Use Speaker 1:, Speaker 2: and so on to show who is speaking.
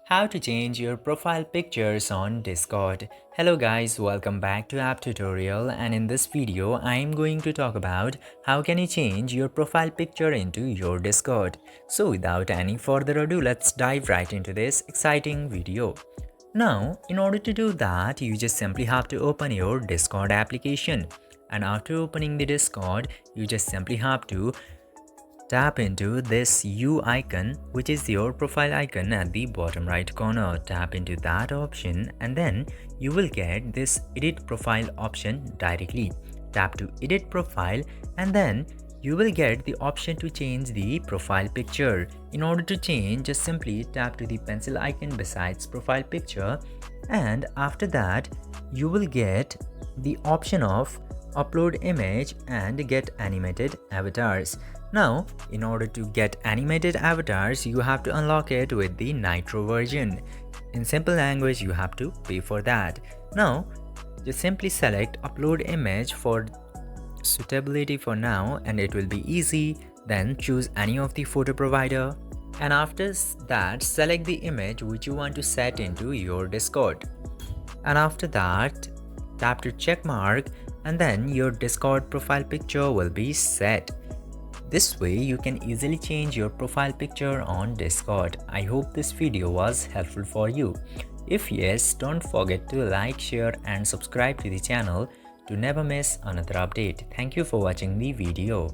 Speaker 1: How to change your profile pictures on Discord. Hello guys, welcome back to app tutorial, and in this video I am going to talk about how can you change your profile picture into your Discord. So without any further ado, let's dive right into this exciting video. Now, in order to do that, you just simply have to open your Discord application, and after opening the Discord, you just simply have to tap into this U icon, which is your profile icon at the bottom right corner. Tap into that option and then you will get this edit profile option directly. Tap to edit profile and then you will get the option to change the profile picture. In order to change, just simply tap to the pencil icon besides profile picture, and after that you will get the option of upload image and get animated avatars. Now, in order to get animated avatars, you have to unlock it with the Nitro version. In simple language, you have to pay for that. Now, just simply select upload image for suitability for now, and it will be easy. Then choose any of the photo provider, and after that select the image which you want to set into your Discord. And after that tap to check mark, and then your Discord profile picture will be set. This way you can easily change your profile picture on Discord. I hope this video was helpful for you. If yes, don't forget to like, share and subscribe to the channel to never miss another update. Thank you for watching the video.